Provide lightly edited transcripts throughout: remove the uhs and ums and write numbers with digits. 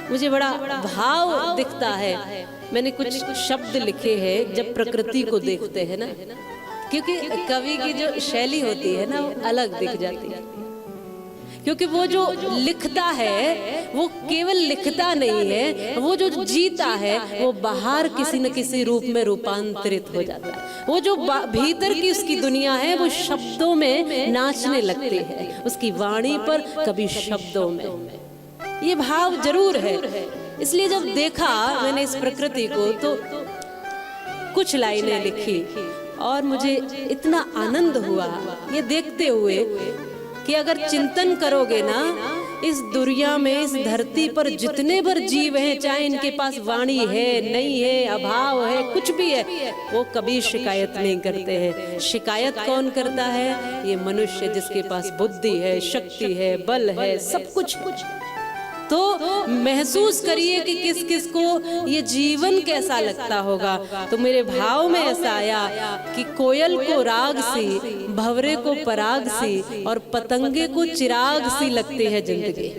मुझे बड़ा भाव दिखता है। मैंने कुछ शब्द लिखे हैं जब प्रकृति को देखते हैं ना, क्योंकि कवि की जो शैली होती है ना वो अलग दिख जाती है। क्योंकि वो जो लिखता है वो केवल लिखता नहीं है, वो जो जीता है वो बाहर किसी न किसी रूप में रूपांतरित हो जाता है। वो जो भीतर की उसकी दुनिया है वो शब्दों में नाचने लगती है, उसकी वाणी पर, कभी शब्दों में। ये भाव जरूर है। इसलिए जब देखा मैंने इस प्रकृति को तो कुछ लाइनें लिखी और मुझे इतना आनंद हुआ ये देखते हुए कि अगर चिंतन करोगे ना, इस दुनिया में, इस धरती पर जितने भर जीव हैं, चाहे इनके पास वाणी है, नहीं है, अभाव है, कुछ भी है, वो कभी शिकायत नहीं करते हैं। शिकायत कौन करता है? ये मनुष्य जिसके पास बुद्धि है, शक्ति है, बल है, सब कुछ। तो महसूस करिए कि किस किस को ये जीवन कैसा लगता होगा। तो मेरे भाव में ऐसा आया कि कोयल को राग सी, भंवरे को पराग सी और पतंगे को चिराग सी लगती है जिंदगी।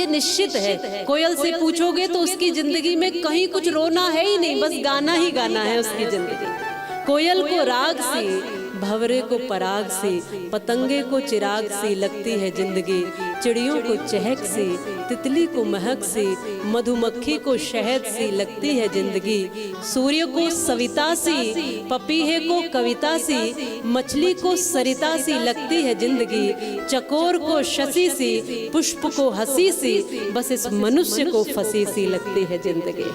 ये निश्चित है। कोयल से पूछोगे तो उसकी जिंदगी में कहीं कुछ रोना है ही नहीं, बस गाना ही गाना है उसकी जिंदगी। कोयल को राग सी, भंवरे को पराग सी, पतंगे को चिराग सी लगती है जिंदगी। चिड़ियों को चहक सी, तितली को महक सी, मधुमक्खी को शहद सी लगती है जिंदगी। सूर्य को सविता सी, पपीहे को कविता सी, मछली को सरिता सी लगती है जिंदगी। चकोर को शशि सी, पुष्प को हंसी सी, बस इस मनुष्य को फंसी सी लगती है जिंदगी।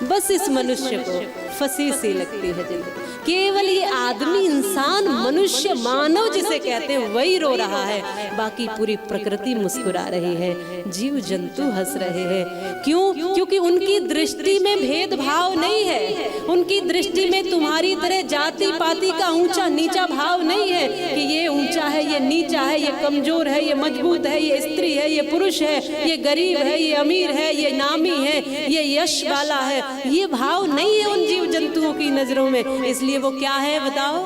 बस इस मनुष्य को फंसी सी लगती है जिंदगी। केवल ये आदमी, इंसान, मनुष्य, मानव जिसे कहते हैं वही रो रहा है, बाकी पूरी प्रकृति मुस्कुरा रही है, जीव जंतु हंस रहे हैं। क्यों? क्योंकि उनकी दृष्टि में भेदभाव नहीं है। उनकी दृष्टि में तुम्हारी तरह जाति पाति का ऊंचा नीचा भाव नहीं है कि ये ऊंचा है, ये नीचा है, ये कमजोर है, ये मजबूत है, ये स्त्री है, ये पुरुष है, ये गरीब है, ये अमीर है, ये नामी है, ये यश वाला है। ये भाव नहीं है उन जीव जंतुओं की नजरों में। इसलिए वो क्या है बताओ?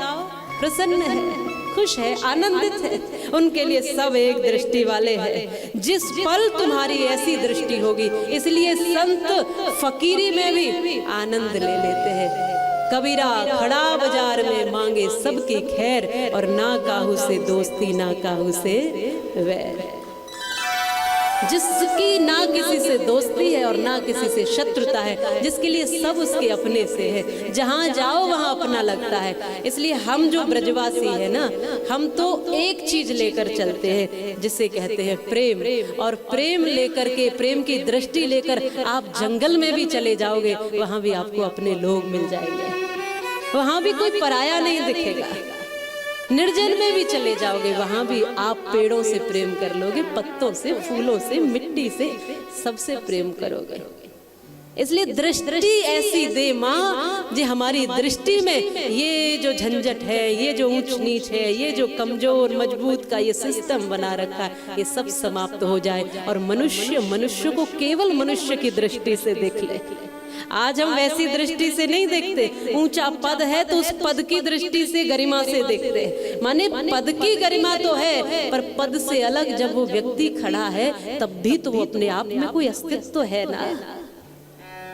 प्रसन्न है, खुश है, आनंदित है। उनके लिए सब एक दृष्टि वाले हैं। जिस पल तुम्हारी ऐसी दृष्टि होगी, इसलिए संत फकीरी में भी आनंद ले लेते हैं। कबीरा खड़ा बाजार में मांगे सबकी खैर, और ना काहू से दोस्ती ना काहू से वैर। जिसकी ना किसी से दोस्ती है और ना किसी से शत्रुता है, जिसके लिए सब उसके अपने से है, जहाँ जाओ वहाँ अपना लगता है। इसलिए हम जो ब्रजवासी है ना, हम तो एक चीज लेकर चलते हैं जिसे कहते हैं प्रेम। और प्रेम लेकर के, प्रेम की दृष्टि लेकर आप जंगल में भी चले जाओगे, वहाँ भी आपको अपने लोग मिल जाएंगे, वहाँ भी कोई पराया नहीं दिखेगा। निर्जन में भी चले जाओगे, वहां भी आप पेड़ों से प्रेम कर लोगे, पत्तों से, फूलों से, मिट्टी से, सबसे प्रेम करोगे। इसलिए दृष्टि ऐसी दे माँ जो हमारी दृष्टि में ये जो झंझट है, ये जो ऊंच नीच है, ये जो कमजोर मजबूत का ये सिस्टम बना रखा है, ये सब समाप्त हो जाए और मनुष्य को केवल मनुष्य की दृष्टि से देख ले। आज हम वैसी दृष्टि से नहीं देखते। ऊंचा पद है तो उस पद की दृष्टि से, गरिमा से देखते हैं। माने पद की गरिमा तो है, पर पद से अलग जब वो व्यक्ति खड़ा है तब भी तो वो अपने आप में कोई अस्तित्व तो है ना।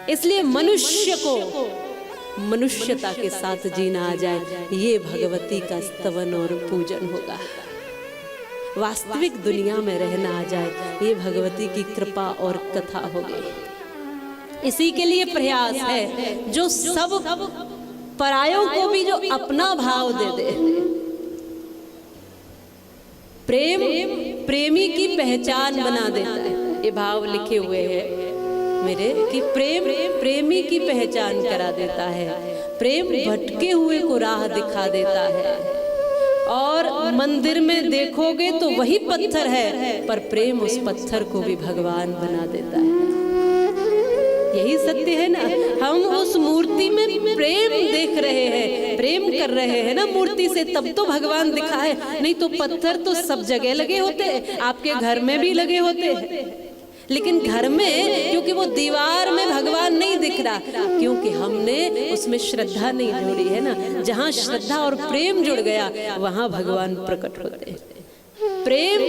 इसलिए मनुष्य को मनुष्यता के साथ जीना आ जाए, ये भगवती का स्तवन और पूजन होगा। वास्तविक दुनिया में रहना आ जाए, ये भगवती की कृपा और कथा होगी। इसी के लिए प्रयास है जो सब परायों को भी जो अपना भाव दे दे। प्रेम प्रेमी की पहचान बना देता है। ये भाव लिखे हुए हैं मेरे कि प्रेम प्रेमी की पहचान करा देता है। प्रेम भटके हुए को राह दिखा देता है। और मंदिर में देखोगे तो वही पत्थर है, पर प्रेम उस पत्थर को भी भगवान बना देता है। यही सत्य है ना। हम उस मूर्ति में प्रेम देख रहे हैं, प्रेम कर रहे हैं ना मूर्ति से, तब तो भगवान दिखा है। नहीं तो पत्थर तो सब जगह लगे होते हैं, आपके घर में भी लगे होते हैं, लेकिन घर में क्योंकि वो दीवार में भगवान नहीं दिख रहा, क्योंकि हमने उसमें श्रद्धा नहीं जोड़ी है ना। जहाँ श्रद्धा और प्रेम जुड़ गया वहाँ भगवान प्रकट होते हैं। प्रेम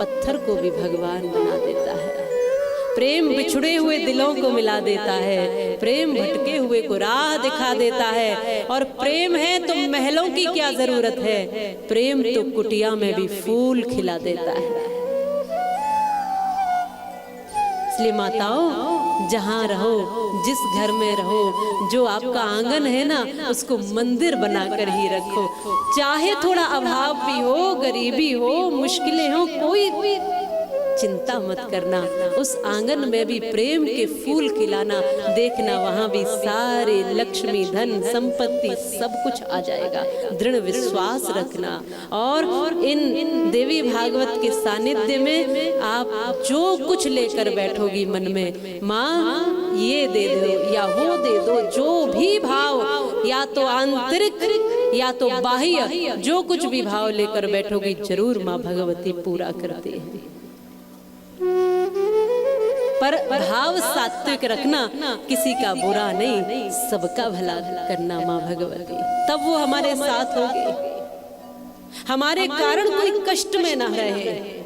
पत्थर को भी भगवान बना देता है। प्रेम बिछड़े हुए दिलों को मिला देता है, प्रेम भटके हुए को राह दिखा देता है। और प्रेम है तो महलों की क्या जरूरत है, प्रेम तो कुटिया में भी फूल खिला देता है। इसलिए माताओं, जहाँ रहो, जिस घर में रहो, जो आपका आंगन है ना, उसको मंदिर बनाकर ही रखो। चाहे थोड़ा अभाव भी हो, गरीबी हो, मुश्किलें हो, कोई चिंता मत करना। उस आंगन में भी प्रेम के फूल खिलाना, देखना वहां भी सारे लक्ष्मी, धन, संपत्ति सब कुछ आ जाएगा। दृढ़ विश्वास रखना। और इन देवी भागवत के सानिध्य में आप जो कुछ लेकर बैठोगी मन में, माँ ये दे दो या वो दे दो, जो भी भाव, या तो आंतरिक या तो बाह्य, जो कुछ भी भाव लेकर बैठोगी, जरूर माँ भगवती पूरा करती है। पर भाव सात्विक रखना, किसी का बुरा नहीं, सबका भला करना माँ भगवती, तब वो हमारे साथ होगी। हमारे कारण कोई कष्ट में ना रहे।